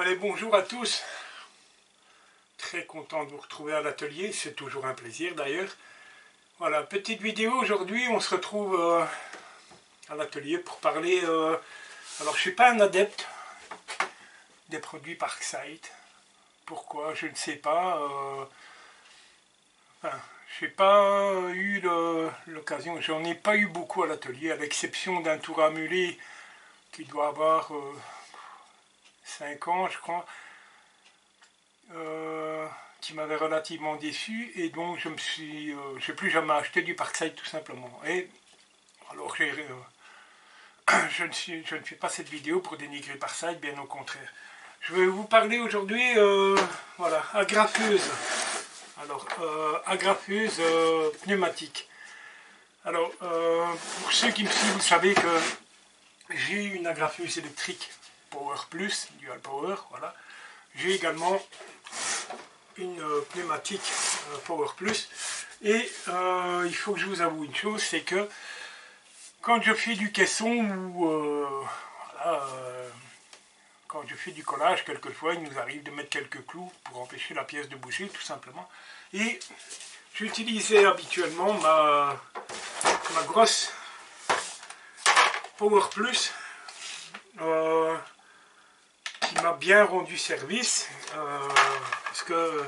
Allez, bonjour à tous. Très content de vous retrouver à l'atelier, c'est toujours un plaisir d'ailleurs. Voilà, petite vidéo aujourd'hui, on se retrouve à l'atelier pour parler... alors, je ne suis pas un adepte des produits Parkside. Pourquoi? Je ne sais pas. Enfin, je n'ai pas eu l'occasion, j'en ai pas eu beaucoup à l'atelier, à l'exception d'un tour à mulet qui doit avoir 5 ans, je crois. Qui m'avait relativement déçu, et donc je n'ai plus jamais acheté du Parkside tout simplement. Et alors je ne fais pas cette vidéo pour dénigrer Parkside, bien au contraire. Je vais vous parler aujourd'hui, voilà, agrafeuse. Alors, agrafeuse pneumatique. Alors, pour ceux qui me suivent, vous savez que j'ai une agrafeuse électrique Power Plus, Dual Power, voilà. J'ai également une pneumatique Power Plus, et il faut que je vous avoue une chose, c'est que quand je fais du caisson ou voilà, quand je fais du collage, quelquefois il nous arrive de mettre quelques clous pour empêcher la pièce de bouger tout simplement, et j'utilisais habituellement ma grosse Power Plus qui m'a bien rendu service, parce que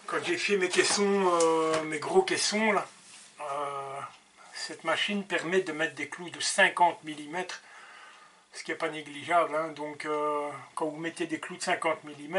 quand j'ai fait mes caissons, mes gros caissons là, cette machine permet de mettre des clous de 50 mm, ce qui n'est pas négligeable, hein. Donc quand vous mettez des clous de 50 mm,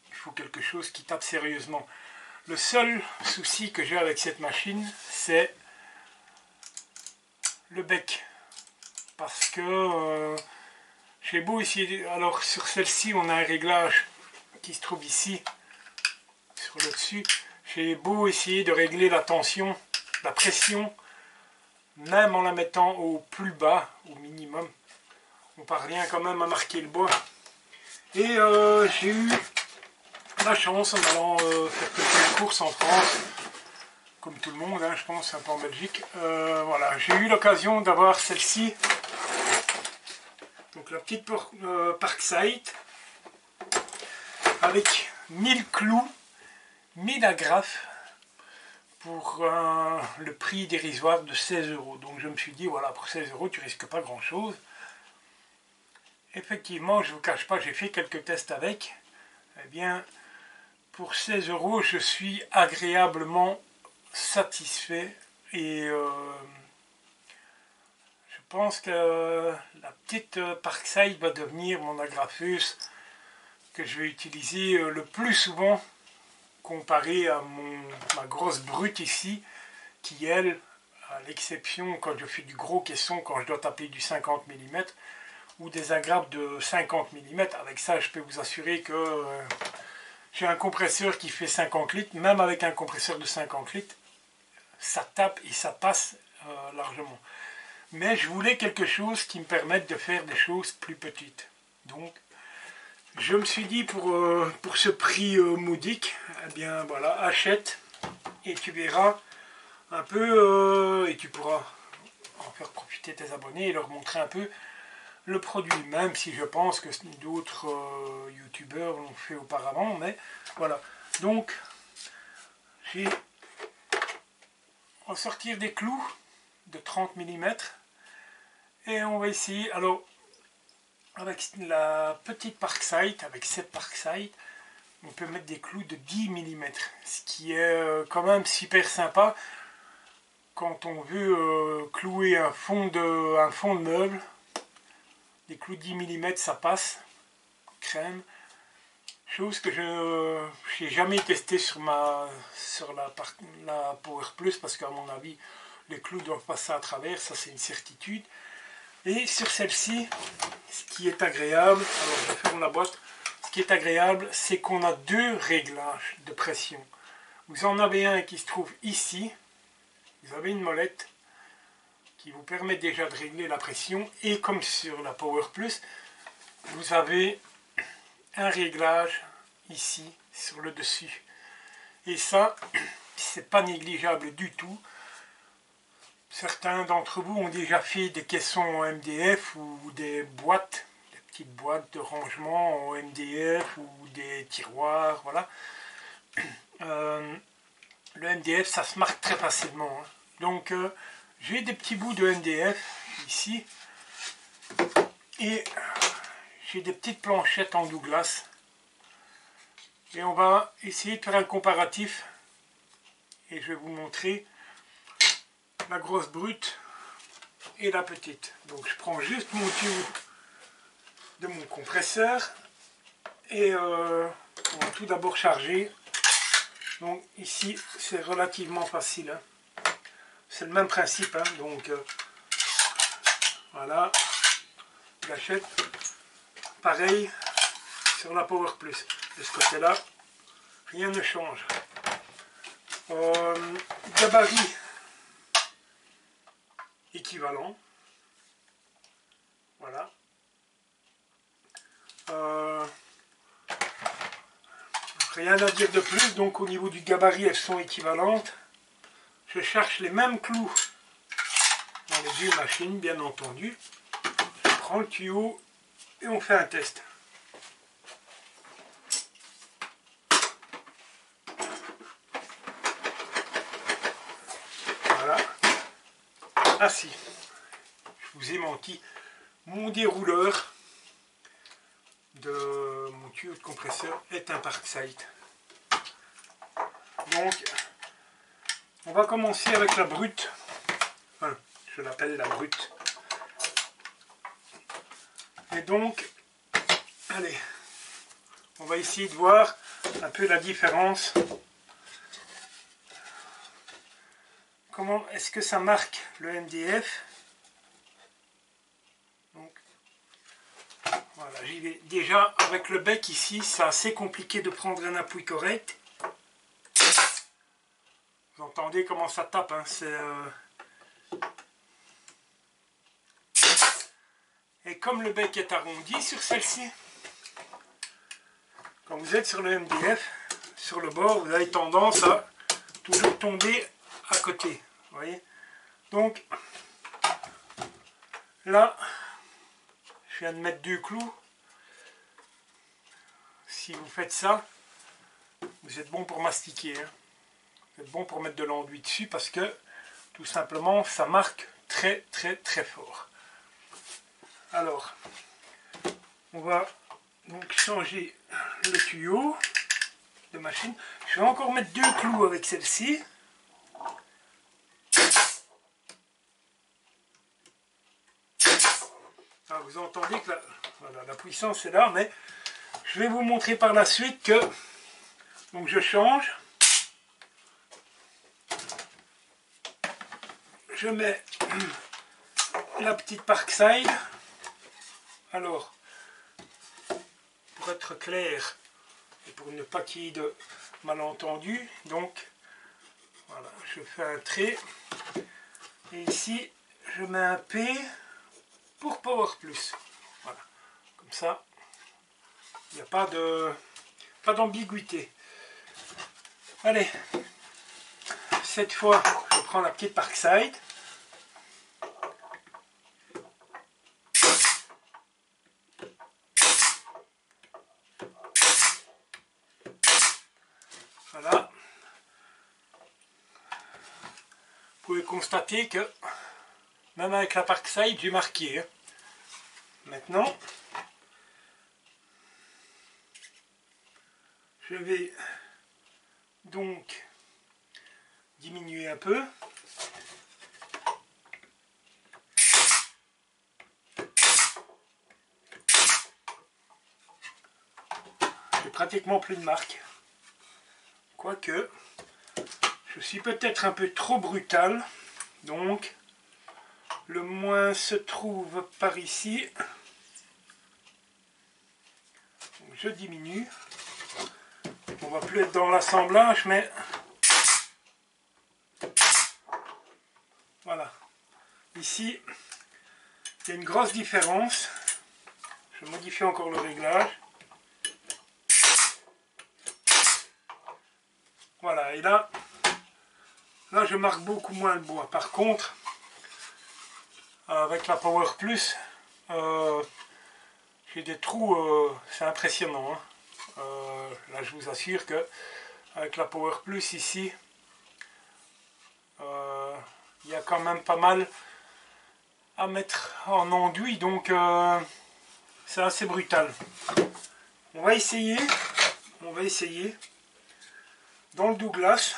il faut quelque chose qui tape sérieusement. Le seul souci que j'ai avec cette machine, c'est le bec, parce que j'ai beau essayer, alors sur celle-ci on a un réglage qui se trouve ici, sur le dessus, j'ai beau essayer de régler la tension, la pression, même en la mettant au plus bas, au minimum, on parvient quand même à marquer le bois. Et j'ai eu la chance en allant faire quelques courses en France, comme tout le monde, hein, je pense, un peu en Belgique, voilà, j'ai eu l'occasion d'avoir celle-ci. Donc la petite Parkside avec 1000 clous, 1000 agrafes pour le prix dérisoire de 16 €. Donc je me suis dit, voilà, pour 16 € tu risques pas grand chose. Effectivement, je ne vous cache pas, j'ai fait quelques tests avec. Eh bien, pour 16 € je suis agréablement satisfait, et je pense que la petite Parkside va devenir mon agrafeuse que je vais utiliser le plus souvent, comparé à ma grosse brute ici, qui elle, à l'exception quand je fais du gros caisson, quand je dois taper du 50 mm ou des agrafes de 50 mm, avec ça je peux vous assurer que j'ai un compresseur qui fait 50 litres, même avec un compresseur de 50 litres, ça tape et ça passe largement. Mais je voulais quelque chose qui me permette de faire des choses plus petites. Donc, je me suis dit, pour ce prix modique, eh bien voilà, achète et tu verras un peu, et tu pourras en faire profiter tes abonnés et leur montrer un peu le produit, même si je pense que d'autres youtubeurs l'ont fait auparavant, mais voilà. Donc, j'ai ressortir des clous de 30 mm, et on va essayer. Alors, avec la petite Parkside, avec cette Parkside, on peut mettre des clous de 10 mm, ce qui est quand même super sympa quand on veut clouer un fond de meuble. Des clous de 10 mm, ça passe crème, chose que je n'ai jamais testé sur la Power Plus, parce qu'à mon avis les clous doivent passer à travers, ça c'est une certitude. Et sur celle-ci, ce qui est agréable, alors je ferme la boîte, ce qui est agréable, c'est qu'on a deux réglages de pression. Vous en avez un qui se trouve ici, vous avez une molette qui vous permet déjà de régler la pression, et comme sur la Power Plus, vous avez un réglage ici sur le dessus. Et ça, c'est pas négligeable du tout. Certains d'entre vous ont déjà fait des caissons en MDF ou des boîtes, petites boîtes de rangement en MDF ou des tiroirs, voilà. Le MDF, ça se marque très facilement, hein. Donc, j'ai des petits bouts de MDF ici. Et j'ai des petites planchettes en Douglas. Et on va essayer de faire un comparatif. Et je vais vous montrer la grosse brute et la petite. Donc je prends juste mon tube de mon compresseur. Et on va tout d'abord charger. Donc ici c'est relativement facile, hein. C'est le même principe, hein. Donc voilà, gâchette. Pareil sur la Power Plus. De ce côté là, rien ne change. Gabarit équivalent. Voilà. Rien à dire de plus. Donc au niveau du gabarit, elles sont équivalentes. Je cherche les mêmes clous dans les deux machines, bien entendu. Je prends le tuyau et on fait un test. Voilà. Ah si, je vous ai menti. Mon dérouleur de mon tuyau de compresseur est un Parkside. Donc, on va commencer avec la brute. Enfin, je l'appelle la brute. Et donc, allez, on va essayer de voir un peu la différence. Comment est-ce que ça marque le MDF? Donc, voilà, j'y vais. Déjà, avec le bec ici, c'est assez compliqué de prendre un appui correct. Vous entendez comment ça tape, hein, Et comme le bec est arrondi sur celle-ci, quand vous êtes sur le MDF, sur le bord, vous avez tendance à toujours tomber à côté. Vous voyez? Donc, là, je viens de mettre 2 clous. Si vous faites ça, vous êtes bon pour mastiquer, hein. Vous êtes bon pour mettre de l'enduit dessus parce que, tout simplement, ça marque très très très fort. Alors, on va donc changer le tuyau de machine. Je vais encore mettre 2 clous avec celle-ci. Ah, vous entendez que voilà, la puissance est là, mais je vais vous montrer par la suite que donc je change. Je mets la petite Parkside. Alors, pour être clair et pour ne pas qu'il y ait de malentendu, donc voilà, je fais un trait et ici je mets un P pour Power Plus. Voilà, comme ça, il n'y a pas d'ambiguïté. Allez, cette fois, je prends la petite Parkside. Voilà. Vous pouvez constater que même avec la Parkside, j'ai marqué, hein. Maintenant, je vais donc diminuer un peu. J'ai pratiquement plus de marque. Quoique, je suis peut-être un peu trop brutal. Donc, le moins se trouve par ici. Donc, je diminue. On va plus être dans l'assemblage, mais voilà. Ici, il y a une grosse différence. Je modifie encore le réglage. Voilà, et là je marque beaucoup moins le bois. Par contre, avec la Power Plus, j'ai des trous, c'est impressionnant, hein. Là je vous assure que avec la Power Plus ici, il y a quand même pas mal à mettre en enduit, donc c'est assez brutal. On va essayer dans le Douglas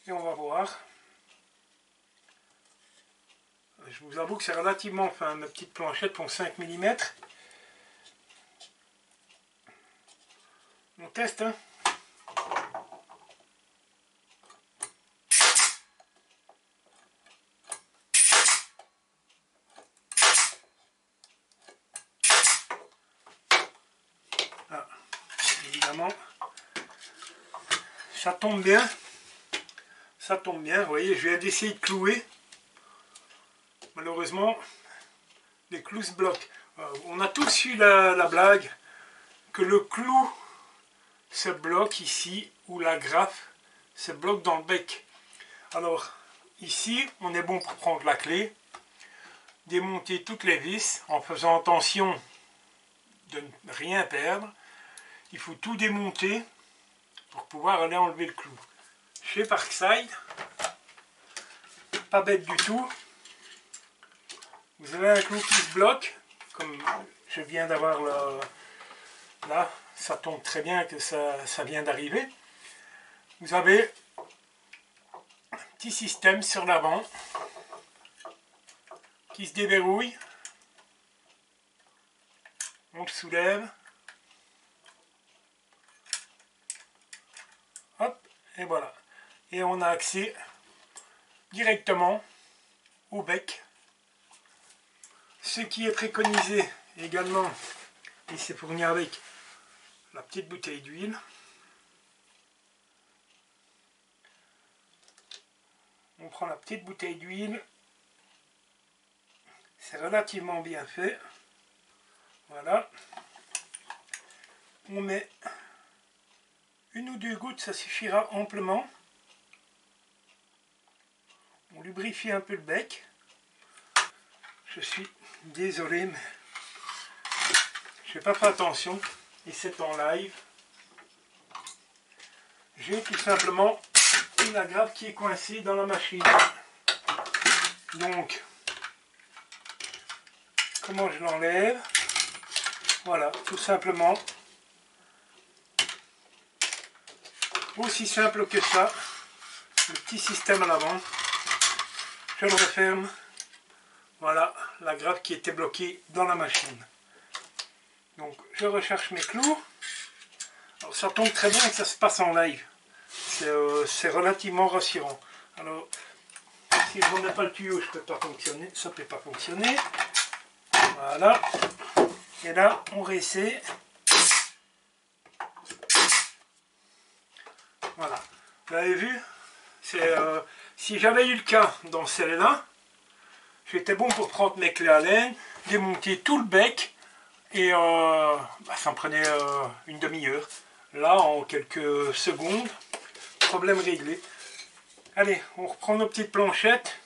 et on va voir. Je vous avoue que c'est relativement fin, ma petite planchette pour 5 mm. On teste, hein. Ah, évidemment, ça tombe bien. Ça tombe bien, vous voyez, je viens d'essayer de clouer. Malheureusement, les clous se bloquent. On a tous eu la blague que le clou se bloque ici, ou la graffe se bloque dans le bec. Alors, ici, on est bon pour prendre la clé, démonter toutes les vis en faisant attention de ne rien perdre. Il faut tout démonter pour pouvoir aller enlever le clou. Chez Parkside, pas bête du tout. Vous avez un clou qui se bloque, comme je viens d'avoir là, ça tombe très bien que ça vient d'arriver. Vous avez un petit système sur l'avant qui se déverrouille. On le soulève. Hop, et voilà. Et on a accès directement au bec. Ce qui est préconisé également, et c'est fourni avec la petite bouteille d'huile. On prend la petite bouteille d'huile. C'est relativement bien fait. Voilà. On met une ou deux gouttes, ça suffira amplement. On lubrifie un peu le bec. Je suis désolé, mais je n'ai pas fait attention. Et c'est en live. J'ai tout simplement une agrafe qui est coincée dans la machine. Donc, comment je l'enlève? Voilà, tout simplement. Aussi simple que ça. Le petit système à l'avant. Je le referme. Voilà, la grappe qui était bloquée dans la machine. Donc, je recherche mes clous. Alors, ça tombe très bien que ça se passe en live. C'est relativement rassurant. Alors, si je ne mets pas le tuyau, je ne peux pas fonctionner. Ça ne peut pas fonctionner. Voilà. Et là, on réessaie. Voilà. Vous avez vu? Si j'avais eu le cas dans celle-là, j'étais bon pour prendre mes clés à laine, démonter tout le bec, et ça me prenait une demi-heure. Là, en quelques secondes, problème réglé. Allez, on reprend nos petites planchettes.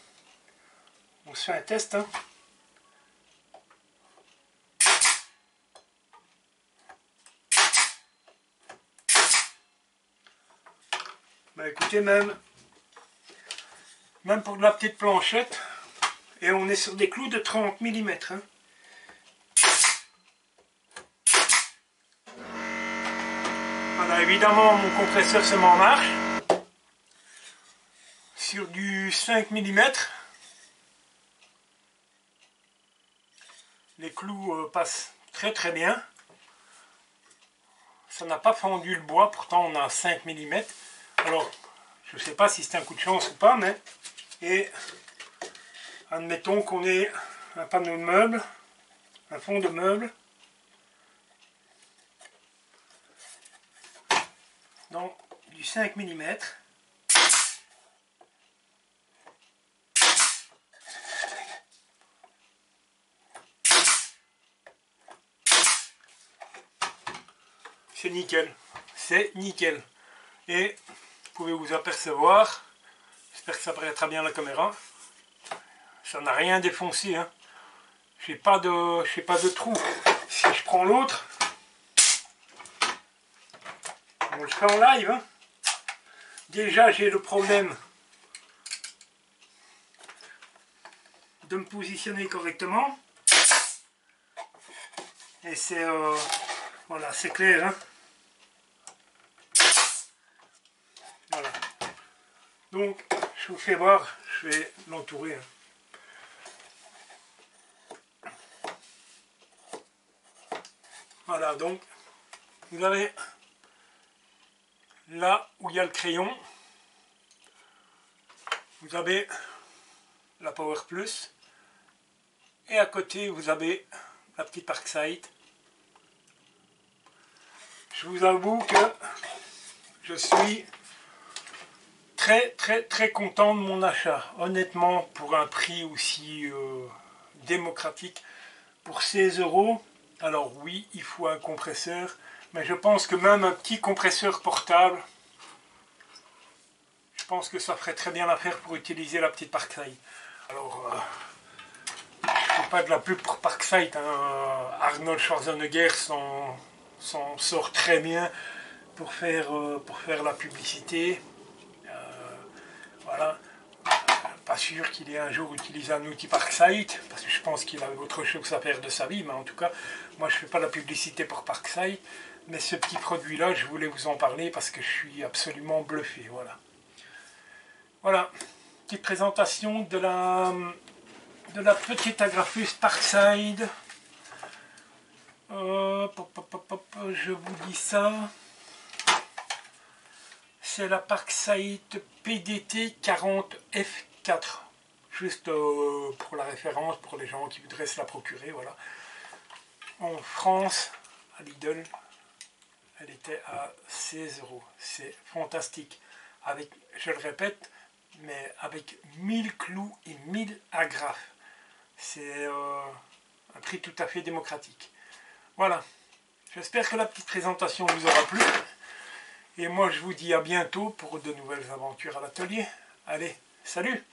On se fait un test, hein. Bah écoutez, même pour de la petite planchette, et on est sur des clous de 30 mm. Hein. Voilà, évidemment, mon compresseur se met en marche. Sur du 5 mm, les clous passent très très bien. Ça n'a pas fendu le bois, pourtant on a 5 mm. Alors, je ne sais pas si c'est un coup de chance ou pas, mais... Et admettons qu'on ait un panneau de meuble, un fond de meuble, dans du 5 mm. C'est nickel, c'est nickel. Et vous pouvez vous apercevoir, j'espère que ça paraîtra bien à la caméra, ça n'a rien défoncé, hein. j'ai pas de trou. Si je prends l'autre, on le fait en live, hein. Déjà j'ai le problème de me positionner correctement. Et c'est voilà, c'est clair, hein. Voilà. Donc je vous fais voir, je vais l'entourer, hein. Voilà, donc vous avez là où il y a le crayon, vous avez la Power Plus, et à côté vous avez la petite Parkside. Je vous avoue que je suis très content de mon achat. Honnêtement, pour un prix aussi démocratique, pour 16 €, alors oui, il faut un compresseur, mais je pense que même un petit compresseur portable, je pense que ça ferait très bien l'affaire pour utiliser la petite Parkside. Alors, je ne fais pas de la pub pour Parkside, hein. Arnold Schwarzenegger s'en sort très bien pour faire la publicité. Voilà. Pas sûr qu'il ait un jour utilisé un outil Parkside, parce que je pense qu'il a autre chose à faire de sa vie, mais en tout cas, moi je ne fais pas la publicité pour Parkside, mais ce petit produit-là, je voulais vous en parler parce que je suis absolument bluffé, voilà. Voilà, petite présentation de la petite Agraflux Parkside. Je vous dis ça. C'est la Parkside PDT 40F4. Juste pour la référence, pour les gens qui voudraient se la procurer, voilà. En France, à Lidl, elle était à 16 €. C'est fantastique. Avec, je le répète, mais avec 1000 clous et 1000 agrafes. C'est un prix tout à fait démocratique. Voilà. J'espère que la petite présentation vous aura plu. Et moi, je vous dis à bientôt pour de nouvelles aventures à l'atelier. Allez, salut!